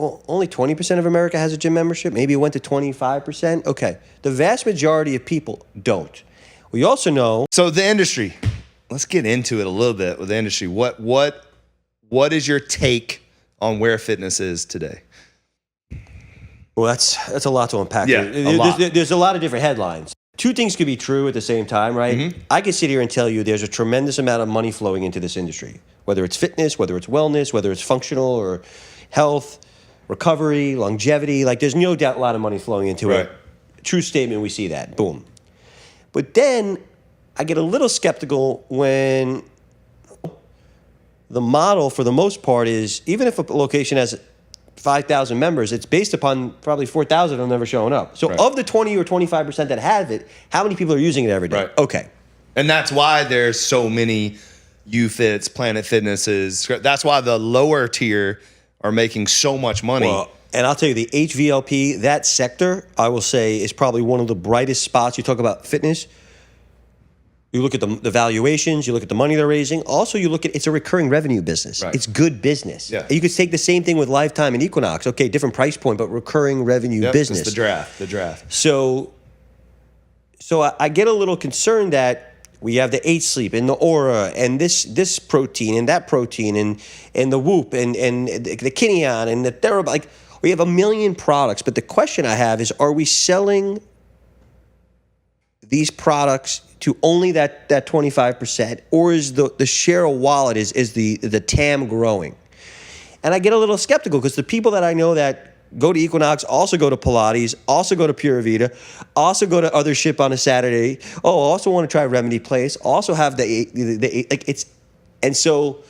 Well, only 20% of America has a gym membership. Maybe it went to 25%. Okay. The vast majority of people don't. We also know. So the industry, let's get into it a little bit with the industry. What is your take on where fitness is today? Well, that's a lot to unpack. Yeah, There's a lot of different headlines. Two things could be true at the same time, right? Mm-hmm. I could sit here and tell you there's a tremendous amount of money flowing into this industry, whether it's fitness, whether it's wellness, whether it's functional or health, recovery, longevity. Like, there's no doubt a lot of money flowing into it. True statement, we see that. Boom. But then I get a little skeptical when the model, for the most part, is even if a location has 5,000 members, it's based upon probably 4,000 of them never showing up. So of the 20 or 25% that have it, how many people are using it every day? Right. Okay. And that's why there's so many UFits, Planet Fitnesses. That's why the lower tier are making so much money. Well, and I'll tell you, the HVLP, that sector, I will say, is probably one of the brightest spots. You talk about fitness. You look at the valuations, you look at the money they're raising. Also, you look at, it's a recurring revenue business. Right. It's good business. Yeah. You could take the same thing with Lifetime and Equinox. Okay, different price point, but recurring revenue business. It's the draft. So I get a little concerned that we have the 8 Sleep and the Aura and this protein and that protein and the Whoop and the Kineon and the Thera. Like, we have a million products, but the question I have is, are we selling these products to only that 25%, or is the share of wallet is the TAM growing? And I get a little skeptical because the people that I know that go to Equinox also go to Pilates, also go to Pura Vida, also go to other ship on a Saturday. Oh, also want to try Remedy Place. Also have the like it's, and so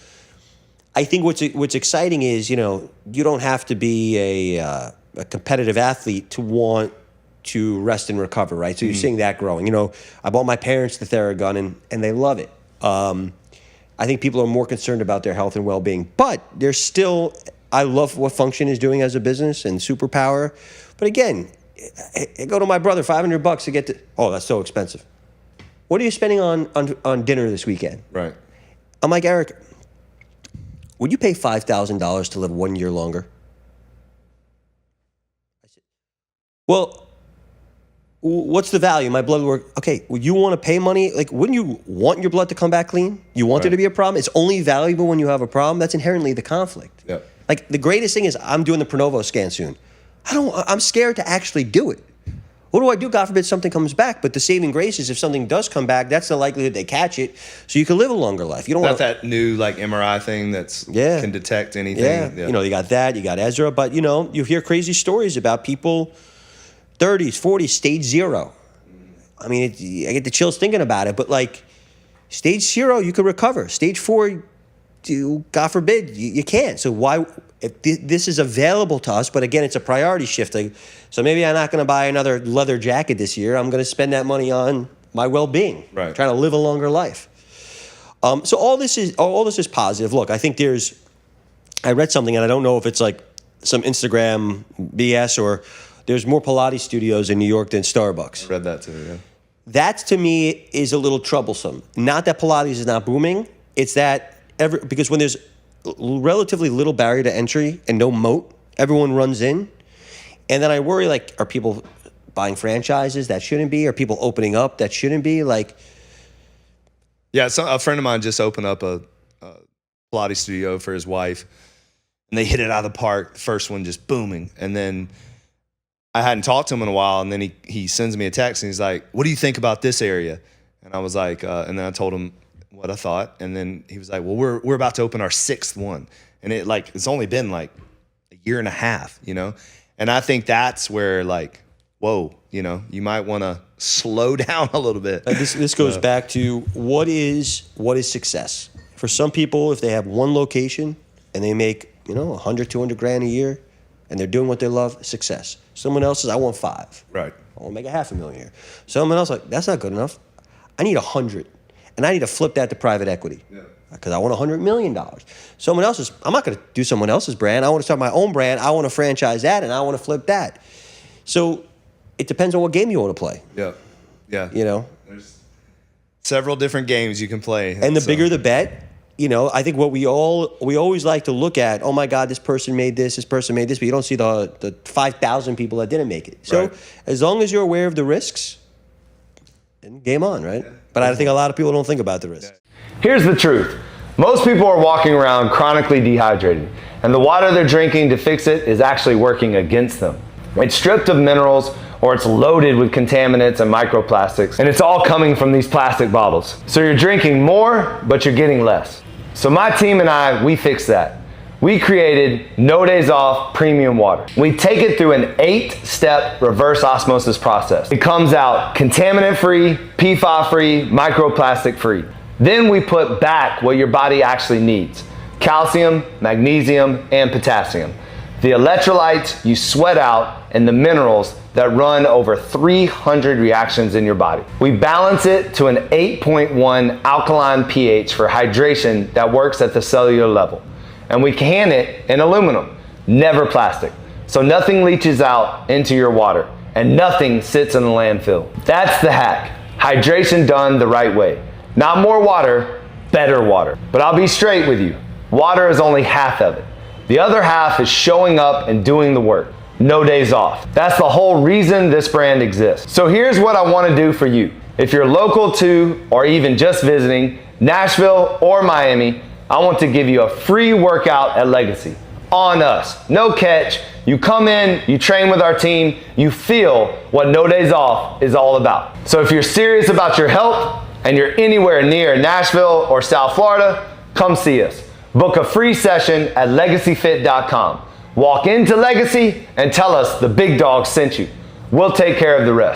I think what's exciting is, you don't have to be a competitive athlete to want to rest and recover, right? So you're seeing that growing. I bought my parents the Theragun and they love it. I think people are more concerned about their health and well-being, but there's still, I love what Function is doing as a business and Superpower. But again, I go to my brother, $500 to get to, oh, that's so expensive. What are you spending on dinner this weekend? Right. I'm like, Eric, would you pay $5,000 to live 1 year longer? I said, well, what's the value? My blood work. Okay, well, you want to pay money? Like, wouldn't you want your blood to come back clean? You want there to be a problem? It's only valuable when you have a problem. That's inherently the conflict. Yep. Like, the greatest thing is I'm doing the Pronovo scan soon. I'm scared to actually do it. What do I do? God forbid something comes back. But the saving grace is if something does come back, that's the likelihood they catch it, so you can live a longer life. You don't want that new MRI thing that's can detect anything. Yeah. You got that. You got Ezra, but you hear crazy stories about people, 30s, 40s, stage 0. I mean, I get the chills thinking about it. But like, stage 0, you could recover. Stage 4, God forbid, you can't. So why? If this is available to us, but again, it's a priority shifting. So maybe I'm not going to buy another leather jacket this year. I'm going to spend that money on my well-being, trying to live a longer life. So all this is positive. Look, I think I read something, and I don't know if it's like some Instagram BS or there's more Pilates studios in New York than Starbucks. I read that too, yeah. That, to me, is a little troublesome. Not that Pilates is not booming. It's that because when there's relatively little barrier to entry and no moat, everyone runs in. And then I worry, like, are people buying franchises that shouldn't be? Are people opening up that shouldn't be? Like, yeah, a friend of mine just opened up a Pilates studio for his wife, and they hit it out of the park. First one just booming. And then I hadn't talked to him in a while, and then he sends me a text, and he's like, what do you think about this area? And I was like, and then I told him what I thought, and then he was like, well, we're about to open our 6th one. And it's only been like a year and a half, And I think that's where, like, whoa, you might want to slow down a little bit. This goes back to what is success? For some people, if they have one location and they make, 100, 200 grand a year and they're doing what they love, success. Someone else says, I want 5. Right. I want to make $500,000 a year. Someone else like, that's not good enough. I need 100. And I need to flip that to private equity because I want $100 million. Someone else's, I'm not going to do someone else's brand. I want to start my own brand. I want to franchise that, and I want to flip that. So it depends on what game you want to play. Yeah. Yeah. There's several different games you can play. And the bigger the bet, I think what we always like to look at, oh my God, this person made this person made this, but you don't see the 5,000 people that didn't make it. So Right. as long as you're aware of the risks, then game on, right? But I think a lot of people don't think about the risks. Here's the truth. Most people are walking around chronically dehydrated, and the water they're drinking to fix it is actually working against them. It's stripped of minerals, or it's loaded with contaminants and microplastics, and it's all coming from these plastic bottles. So you're drinking more, but you're getting less. So my team and I, we fixed that. We created No Days Off Premium Water. We take it through an 8-step reverse osmosis process. It comes out contaminant-free, PFAS-free, microplastic-free. Then we put back what your body actually needs: calcium, magnesium, and potassium. The electrolytes you sweat out, and the minerals that run over 300 reactions in your body. We balance it to an 8.1 alkaline pH for hydration that works at the cellular level. And we can it in aluminum, never plastic. So nothing leaches out into your water, and nothing sits in the landfill. That's the hack. Hydration done the right way. Not more water, better water. But I'll be straight with you. Water is only half of it. The other half is showing up and doing the work. No days off. That's the whole reason this brand exists. So here's what I want to do for you. If you're local to, or even just visiting, Nashville or Miami, I want to give you a free workout at Legacy. On us. No catch. You come in, you train with our team, you feel what No Days Off is all about. So if you're serious about your health and you're anywhere near Nashville or South Florida, come see us. Book a free session at legacyfit.com. Walk into Legacy and tell us the big dog sent you. We'll take care of the rest.